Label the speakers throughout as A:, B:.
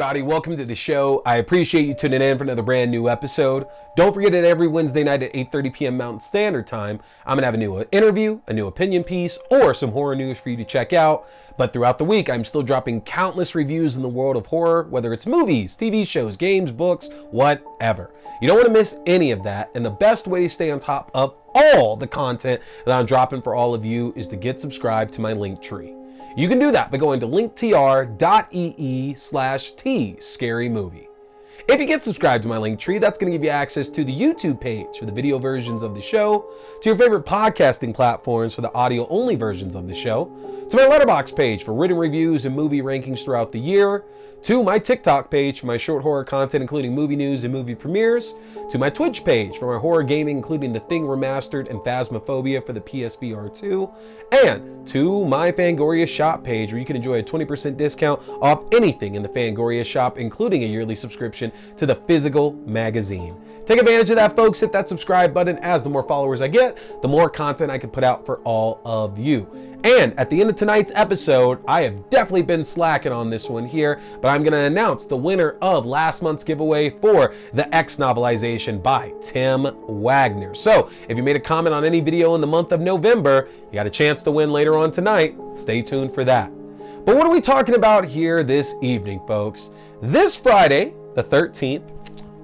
A: everybody, welcome to the show. I appreciate you tuning in for another brand new episode. Don't forget that every Wednesday night at 8:30 p.m. Mountain Standard Time, I'm gonna have a new interview, a new opinion piece, or some horror news for you to check out. But throughout the week, I'm still dropping countless reviews in the world of horror, whether it's movies, TV shows, games, books, whatever. You don't want to miss any of that, and the best way to stay on top of all the content that I'm dropping for all of you is to get subscribed to my Linktree. You can do that by going to linktr.ee/T Scary Movie. If you get subscribed to my Linktree, that's going to give you access to the YouTube page for the video versions of the show, to your favorite podcasting platforms for the audio-only versions of the show, to my Letterboxd page for written reviews and movie rankings throughout the year, to my TikTok page for my short horror content including movie news and movie premieres, to my Twitch page for my horror gaming including The Thing Remastered and Phasmophobia for the PSVR 2, and to my Fangoria shop page where you can enjoy a 20% discount off anything in the Fangoria shop, including a yearly subscription to the physical magazine. Take advantage of that, folks. Hit that subscribe button, as the more followers I get, the more content I can put out for all of you. And at the end of tonight's episode, I have definitely been slacking on this one here, but I'm going to announce the winner of last month's giveaway for the X novelization by Tim Wagner. So if you made a comment on any video in the month of November, you got a chance to win later on tonight. Stay tuned for that. But what are we talking about here this evening, folks? This Friday, the 13th,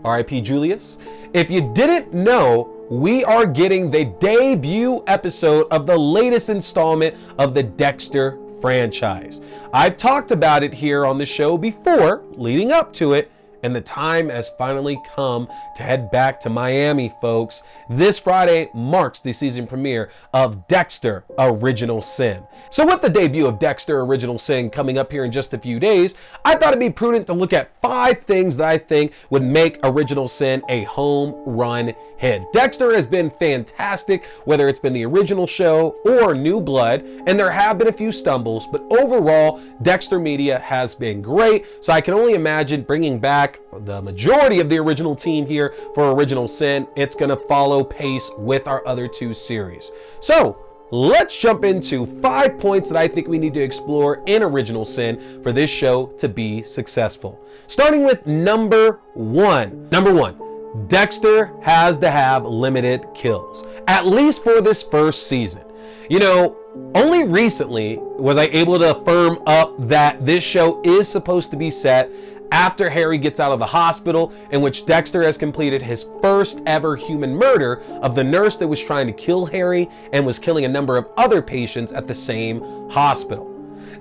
A: R.I.P. Julius, if you didn't know, we are getting the debut episode of the latest installment of the Dexter franchise. I've talked about it here on the show before, leading up to it, and the time has finally come to head back to Miami, folks. This Friday marks the season premiere of Dexter Original Sin. So with the debut of Dexter Original Sin coming up here in just a few days, I thought it'd be prudent to look at 5 things that I think would make Original Sin a home run hit. Dexter has been fantastic, whether it's been the original show or New Blood, and there have been a few stumbles, but overall, Dexter media has been great, so I can only imagine bringing back the majority of the original team here for Original Sin. It's going to follow pace with our other 2 series. So let's jump into 5 points that I think we need to explore in Original Sin for this show to be successful. Starting with number 1. Number 1, Dexter has to have limited kills, at least for this first season. You know, only recently was I able to firm up that this show is supposed to be set after Harry gets out of the hospital, in which Dexter has completed his first ever human murder of the nurse that was trying to kill Harry and was killing a number of other patients at the same hospital.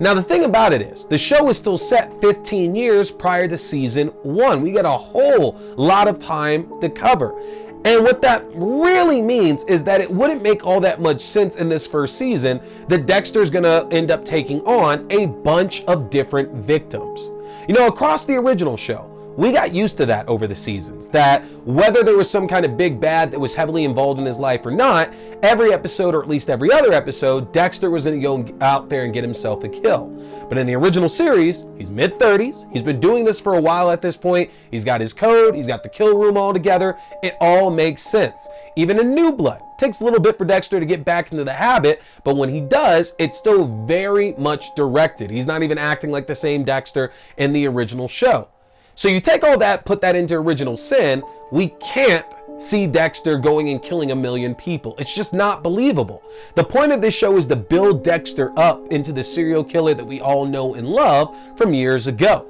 A: Now the thing about it is, the show is still set 15 years prior to season 1. We got a whole lot of time to cover. And what that really means is that it wouldn't make all that much sense in this first season that Dexter's gonna end up taking on a bunch of different victims. You know, across the original show, we got used to that over the seasons, that whether there was some kind of big bad that was heavily involved in his life or not, every episode, or at least every other episode, Dexter was going to go out there and get himself a kill. But in the original series, he's mid-30s, he's been doing this for a while at this point, he's got his code, he's got the kill room all together, it all makes sense. Even in New Blood, it takes a little bit for Dexter to get back into the habit, but when he does, it's still very much directed. He's not even acting like the same Dexter in the original show. So you take all that, put that into Original Sin, we can't see Dexter going and killing 1 million people. It's just not believable. The point of this show is to build Dexter up into the serial killer that we all know and love from years ago.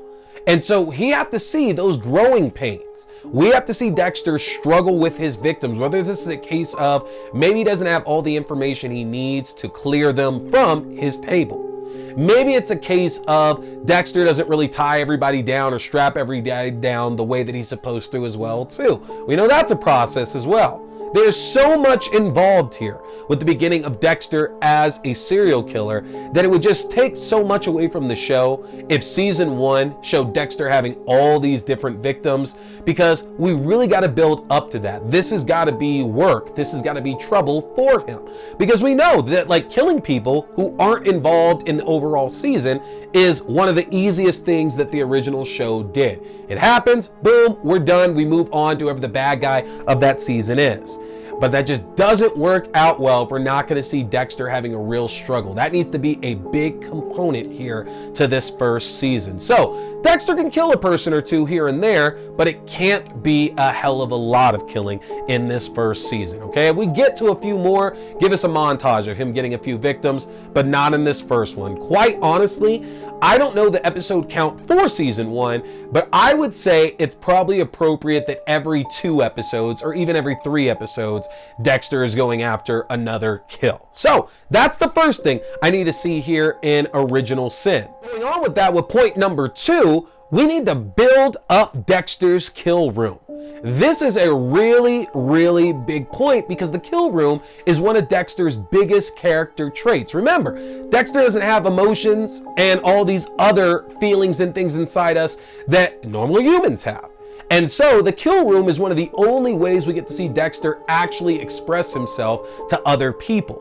A: And so we have to see those growing pains. We have to see Dexter struggle with his victims, whether this is a case of maybe he doesn't have all the information he needs to clear them from his table. Maybe it's a case of Dexter doesn't really tie everybody down or strap everybody down the way that he's supposed to as well, too. We know that's a process as well. There's so much involved here with the beginning of Dexter as a serial killer that it would just take so much away from the show if season 1 showed Dexter having all these different victims, because we really got to build up to that. This has got to be work. This has got to be trouble for him, because we know that like killing people who aren't involved in the overall season is one of the easiest things that the original show did. It happens, boom, we're done. We move on to whoever the bad guy of that season is. but that just doesn't work out well if we're not going to see Dexter having a real struggle. That needs to be a big component here to this first season. So Dexter can kill a person or two here and there, but it can't be a hell of a lot of killing in this first season, okay? If we get to a few more, give us a montage of him getting a few victims, but not in this first one. Quite honestly, I don't know the episode count for season 1, but I would say it's probably appropriate that every 2 episodes or even every 3 episodes, Dexter is going after another kill. So that's the first thing I need to see here in Original Sin. Going on with that, with point number 2, we need to build up Dexter's kill room. This is a really, really big point because the kill room is one of Dexter's biggest character traits. Remember, Dexter doesn't have emotions and all these other feelings and things inside us that normal humans have. And so the kill room is one of the only ways we get to see Dexter actually express himself to other people.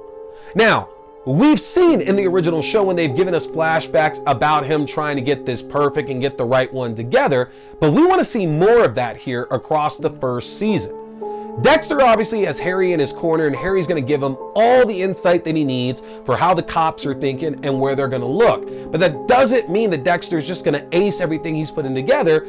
A: Now, we've seen in the original show when they've given us flashbacks about him trying to get this perfect and get the right one together, but we want to see more of that here across the first season. Dexter obviously has Harry in his corner, and Harry's going to give him all the insight that he needs for how the cops are thinking and where they're going to look. But that doesn't mean that Dexter's just going to ace everything he's putting together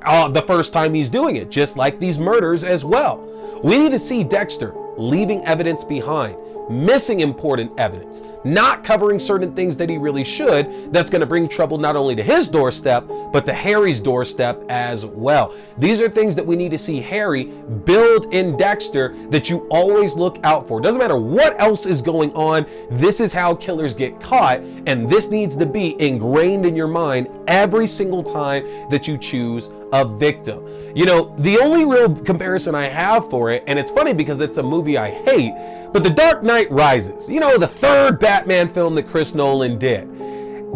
A: the first time he's doing it, just like these murders as well. We need to see Dexter leaving evidence behind, missing important evidence, not covering certain things that he really should. That's going to bring trouble not only to his doorstep, but to Harry's doorstep as well. These are things that we need to see Harry build in Dexter that you always look out for. Doesn't matter what else is going on, this is how killers get caught, and this needs to be ingrained in your mind every single time that you choose a victim. You know, the only real comparison I have for it, and it's funny because it's a movie I hate, but The Dark Knight Rises, you know, the third Batman film that Chris Nolan did.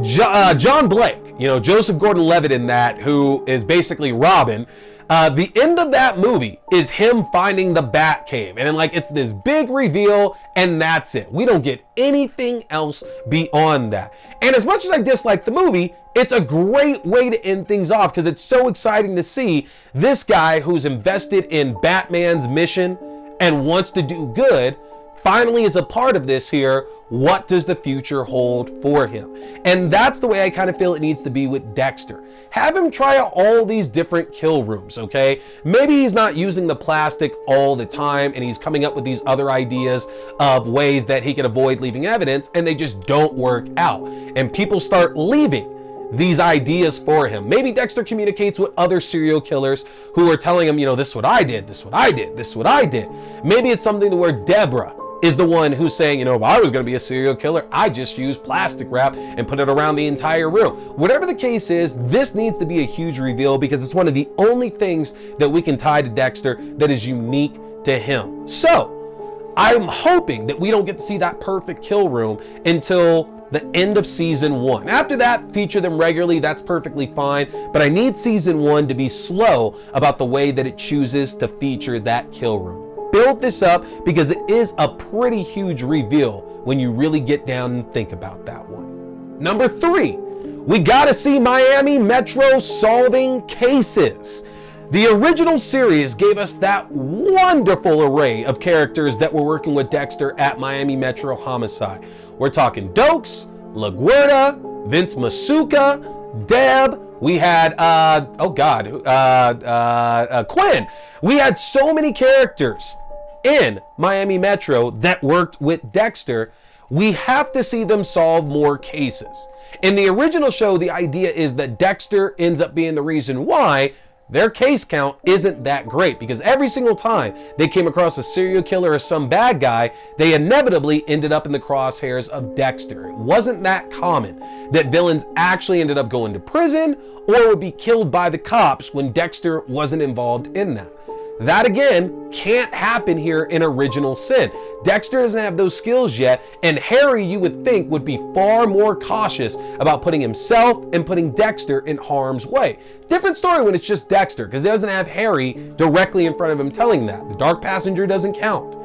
A: John Blake, you know, Joseph Gordon-Levitt in that, who is basically Robin. The end of that movie is him finding the Batcave, and like it's this big reveal, and that's it. We don't get anything else beyond that. And as much as I dislike the movie, it's a great way to end things off because it's so exciting to see this guy who's invested in Batman's mission and wants to do good finally is a part of this here. What does the future hold for him? And that's the way I kind of feel it needs to be with Dexter. Have him try out all these different kill rooms, okay? Maybe he's not using the plastic all the time and he's coming up with these other ideas of ways that he can avoid leaving evidence, and they just don't work out. And people start leaving these ideas for him. Maybe Dexter communicates with other serial killers who are telling him, you know, this is what I did, this is what I did, this is what I did. Maybe it's something to where Deborah is the one who's saying, you know, if I was going to be a serial killer, I just use plastic wrap and put it around the entire room. Whatever the case is, this needs to be a huge reveal because it's one of the only things that we can tie to Dexter that is unique to him. So I'm hoping that we don't get to see that perfect kill room until the end of season 1. After that, feature them regularly. That's perfectly fine. But I need season 1 to be slow about the way that it chooses to feature that kill room. Build this up because it is a pretty huge reveal when you really get down and think about that one. Number 3, we gotta see Miami Metro solving cases. The original series gave us that wonderful array of characters that were working with Dexter at Miami Metro Homicide. We're talking Dokes, LaGuerta, Vince Masuka, Deb. We had, Quinn. We had so many characters in Miami Metro that worked with Dexter. We have to see them solve more cases. In the original show, the idea is that Dexter ends up being the reason why their case count isn't that great, because every single time they came across a serial killer or some bad guy, they inevitably ended up in the crosshairs of Dexter. It wasn't that common that villains actually ended up going to prison or would be killed by the cops when Dexter wasn't involved in that. That again can't happen here in Original Sin. Dexter doesn't have those skills yet, and Harry, you would think, would be far more cautious about putting himself and putting Dexter in harm's way. Different story when it's just Dexter, because he doesn't have Harry directly in front of him telling that. The dark passenger doesn't count.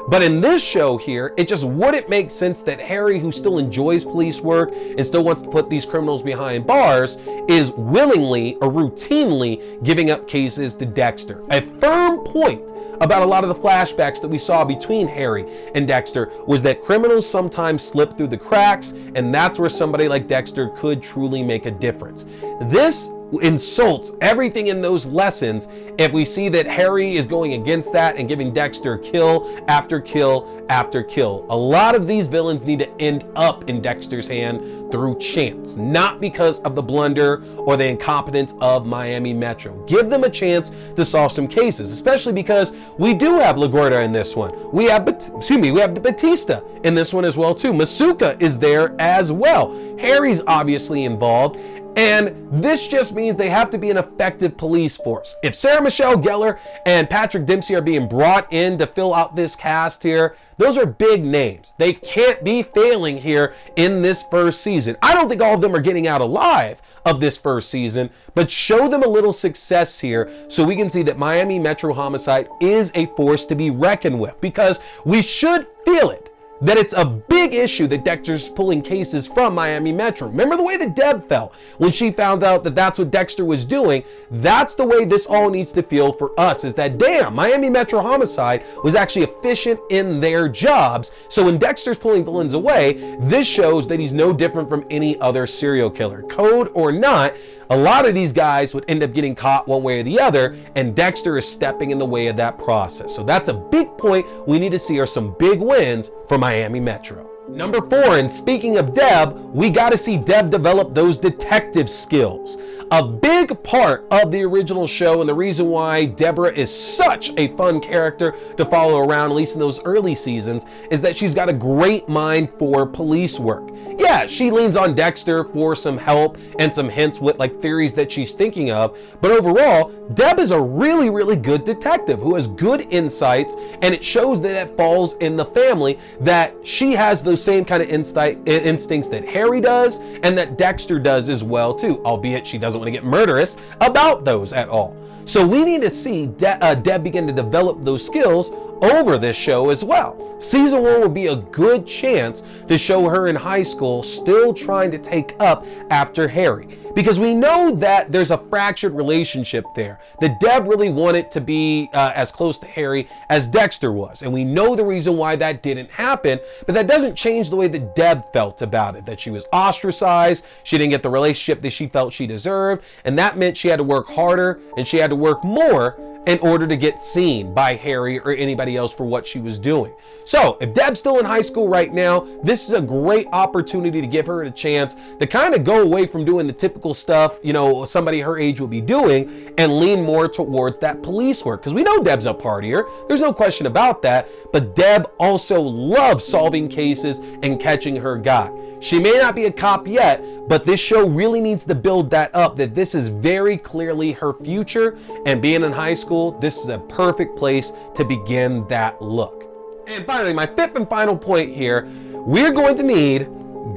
A: But in this show here, it just wouldn't make sense that Harry, who still enjoys police work and still wants to put these criminals behind bars, is willingly or routinely giving up cases to Dexter. A firm point about a lot of the flashbacks that we saw between Harry and Dexter was that criminals sometimes slip through the cracks, and that's where somebody like Dexter could truly make a difference. This insults everything in those lessons if we see that Harry is going against that and giving Dexter kill after kill after kill. A lot of these villains need to end up in Dexter's hand through chance, not because of the blunder or the incompetence of Miami Metro. Give them a chance to solve some cases, especially because we do have LaGuardia in this one. We have Batista in this one as well too. Masuka is there as well. Harry's obviously involved. And this just means they have to be an effective police force. If Sarah Michelle Gellar and Patrick Dempsey are being brought in to fill out this cast here, those are big names. They can't be failing here in this first season. I don't think all of them are getting out alive of this first season, but show them a little success here so we can see that Miami Metro Homicide is a force to be reckoned with, because we should feel it. That it's a big issue that Dexter's pulling cases from Miami Metro. Remember the way that Deb felt when she found out that that's what Dexter was doing? That's the way this all needs to feel for us, is that damn, Miami Metro Homicide was actually efficient in their jobs. So when Dexter's pulling villains away, this shows that he's no different from any other serial killer. Code or not, a lot of these guys would end up getting caught one way or the other, and Dexter is stepping in the way of that process. So that's a big point we need to see are some big wins for Miami Metro. Number 4, and speaking of Deb, we got to see Deb develop those detective skills. A big part of the original show, and the reason why Deborah is such a fun character to follow around, at least in those early seasons, is that she's got a great mind for police work. Yeah, she leans on Dexter for some help and some hints with like theories that she's thinking of, but overall, Deb is a really, really good detective who has good insights, and it shows that it falls in the family that she has those same kind of instincts that Harry does and that Dexter does as well too, albeit she doesn't want to get murderous about those at all. So we need to see Deb begin to develop those skills over this show as well. Season 1 will be a good chance to show her in high school still trying to take up after Harry, because we know that there's a fractured relationship there, that Deb really wanted to be as close to Harry as Dexter was, and we know the reason why that didn't happen, but that doesn't change the way that Deb felt about it, that she was ostracized, she didn't get the relationship that she felt she deserved, and that meant she had to work harder and she had to work more in order to get seen by Harry or anybody else for what she was doing. So if Deb's still in high school right now, this is a great opportunity to give her a chance to kind of go away from doing the typical stuff, you know, somebody her age will be doing, and lean more towards that police work. Because we know Deb's a partier, there's no question about that, but Deb also loves solving cases and catching her guy. She may not be a cop yet, but this show really needs to build that up, that this is very clearly her future, and being in high school, this is a perfect place to begin that look. And finally, my 5th and final point here, we're going to need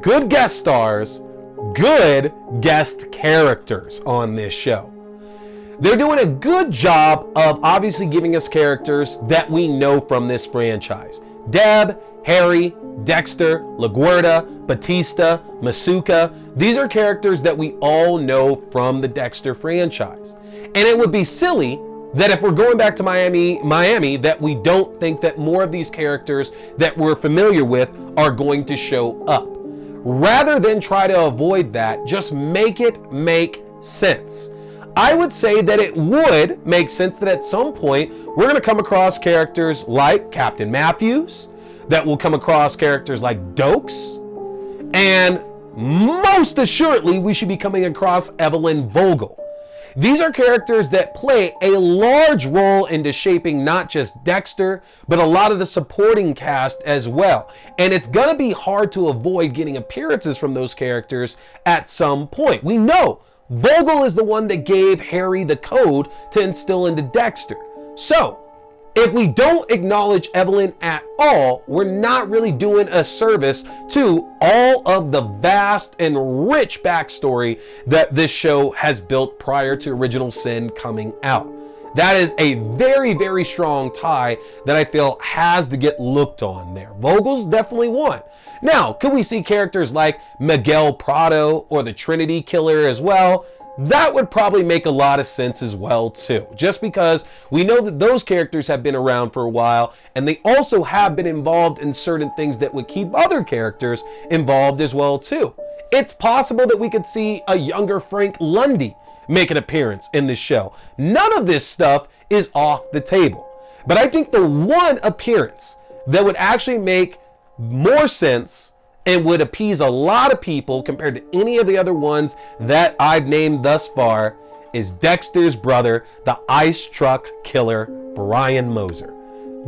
A: good guest stars, good guest characters on this show. They're doing a good job of obviously giving us characters that we know from this franchise. Deb, Harry, Dexter, LaGuardia, Batista, Masuka. These are characters that we all know from the Dexter franchise. And it would be silly that if we're going back to Miami, that we don't think that more of these characters that we're familiar with are going to show up. Rather than try to avoid that, just make it make sense. I would say that it would make sense that at some point we're going to come across characters like Captain Matthews, that will come across characters like Dokes, and most assuredly we should be coming across Evelyn Vogel. These are characters that play a large role into shaping not just Dexter, but a lot of the supporting cast as well. And it's gonna be hard to avoid getting appearances from those characters at some point. We know Vogel is the one that gave Harry the code to instill into Dexter. So if we don't acknowledge Evelyn at all, we're not really doing a service to all of the vast and rich backstory that this show has built prior to Original Sin coming out. That is a very, very strong tie that I feel has to get looked on there. Vogel's definitely one. Now, could we see characters like Miguel Prado or the Trinity Killer as well? that would probably make a lot of sense as well too, just because we know that those characters have been around for a while, and they also have been involved in certain things that would keep other characters involved as well too. It's possible that we could see a younger Frank Lundy make an appearance in this show. None of this stuff is off the table, but I think the one appearance that would actually make more sense and would appease a lot of people compared to any of the other ones that I've named thus far is Dexter's brother, the ice truck killer, Brian Moser.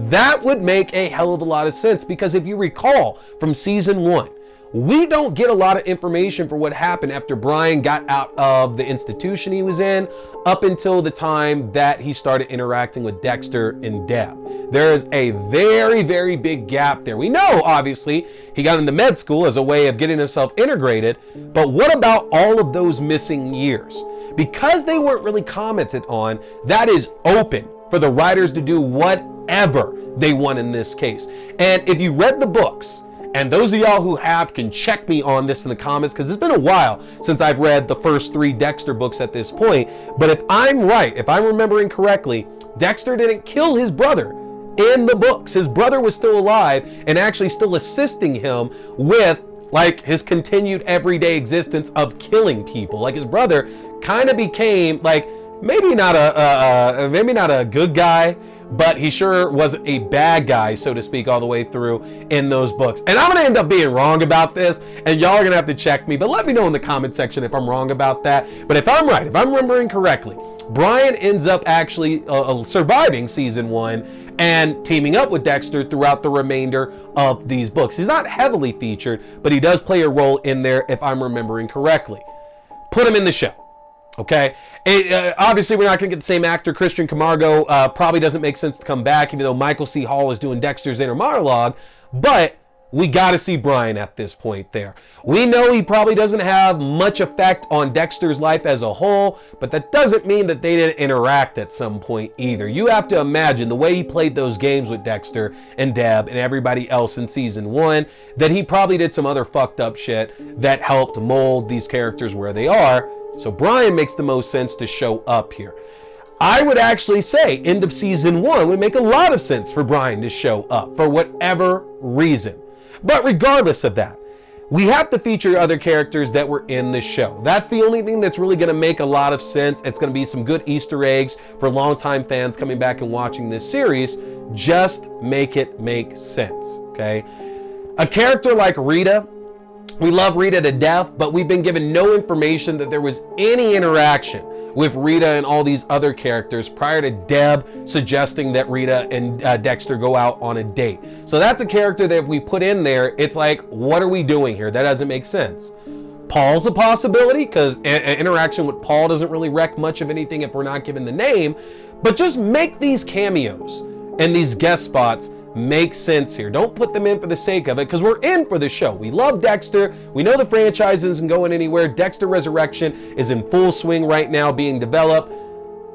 A: That would make a hell of a lot of sense, because if you recall from season 1, we don't get a lot of information for what happened after Brian got out of the institution he was in up until the time that he started interacting with Dexter and Deb. There is a very, very big gap there. We know, obviously, he got into med school as a way of getting himself integrated, but what about all of those missing years? Because they weren't really commented on, that is open for the writers to do whatever they want in this case. And if you read the books, and those of y'all who have can check me on this in the comments, because it's been a while since I've read the first 3 Dexter books at this point. But if I'm right, if I'm remembering correctly, Dexter didn't kill his brother in the books. His brother was still alive and actually still assisting him with like his continued everyday existence of killing people. Like his brother kind of became like maybe not a good guy, but he sure wasn't a bad guy, so to speak, all the way through in those books. And I'm gonna end up being wrong about this, and y'all are gonna have to check me, but let me know in the comment section if I'm wrong about that. But if I'm right, if I'm remembering correctly, Brian ends up actually surviving season 1 and teaming up with Dexter throughout the remainder of these books. He's not heavily featured, but he does play a role in there if I'm remembering correctly. Put him in the show. Okay, obviously we're not going to get the same actor. Christian Camargo probably doesn't make sense to come back, even though Michael C. Hall is doing Dexter's inner monologue, but we got to see Brian at this point there. We know he probably doesn't have much effect on Dexter's life as a whole, but that doesn't mean that they didn't interact at some point either. You have to imagine the way he played those games with Dexter and Deb and everybody else in season 1, that he probably did some other fucked up shit that helped mold these characters where they are. So Brian makes the most sense to show up here. I would actually say end of season 1 would make a lot of sense for Brian to show up for whatever reason. But regardless of that, we have to feature other characters that were in the show. That's the only thing that's really going to make a lot of sense. It's going to be some good Easter eggs for longtime fans coming back and watching this series. Just make it make sense, okay? A character like Rita, we love Rita to death, but we've been given no information that there was any interaction with Rita and all these other characters prior to Deb suggesting that Rita and Dexter go out on a date. So that's a character that if we put in there, it's like, what are we doing here? That doesn't make sense. Paul's a possibility, because interaction with Paul doesn't really wreck much of anything if we're not given the name, but just make these cameos and these guest spots make sense here. Don't put them in for the sake of it, because we're in for the show. We love Dexter. We know the franchise isn't going anywhere. Dexter Resurrection is in full swing right now, being developed.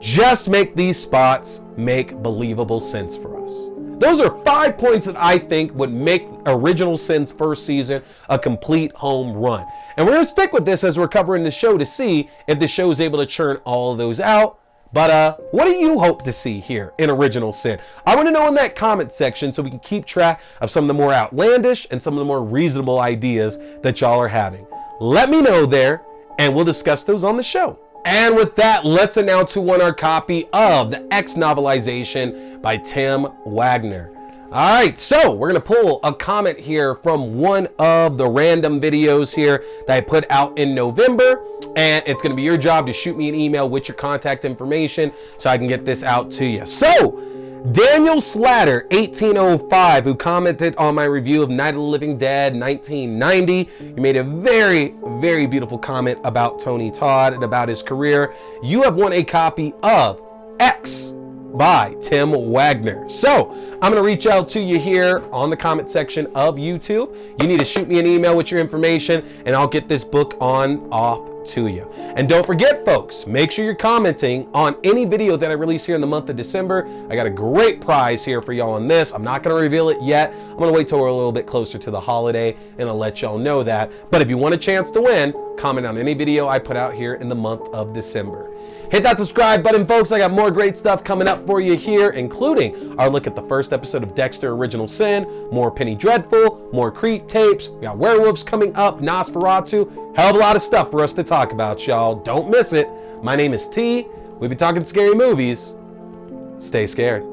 A: Just make these spots make believable sense for us. Those are 5 points that I think would make Original Sin's first season a complete home run. And we're going to stick with this as we're covering the show to see if the show is able to churn all of those out. But what do you hope to see here in Original Sin? I want to know in that comment section so we can keep track of some of the more outlandish and some of the more reasonable ideas that y'all are having. Let me know there, and we'll discuss those on the show. And with that, let's announce who won our copy of the X novelization by Tim Wagner. All right, so we're going to pull a comment here from one of the random videos here that I put out in November, and it's going to be your job to shoot me an email with your contact information so I can get this out to you. So, Daniel Slatter 1805, who commented on my review of Night of the Living Dead 1990, you made a very, very beautiful comment about Tony Todd and about his career. You have won a copy of X by Tim Wagner. So I'm going to reach out to you here on the comment section of YouTube. You need to shoot me an email with your information and I'll get this book off to you. And don't forget, folks, make sure you're commenting on any video that I release here in the month of December. I got a great prize here for y'all on this. I'm not going to reveal it yet. I'm going to wait till we're a little bit closer to the holiday and I'll let y'all know that. But if you want a chance to win, comment on any video I put out here in the month of December. Hit that subscribe button, folks. I got more great stuff coming up for you here, including our look at the first episode of Dexter Original Sin, more Penny Dreadful, more Creep tapes, we got werewolves coming up, Nosferatu, hell of a lot of stuff for us to talk about, y'all. Don't miss it. My name is T. We've been talking scary movies. Stay scared.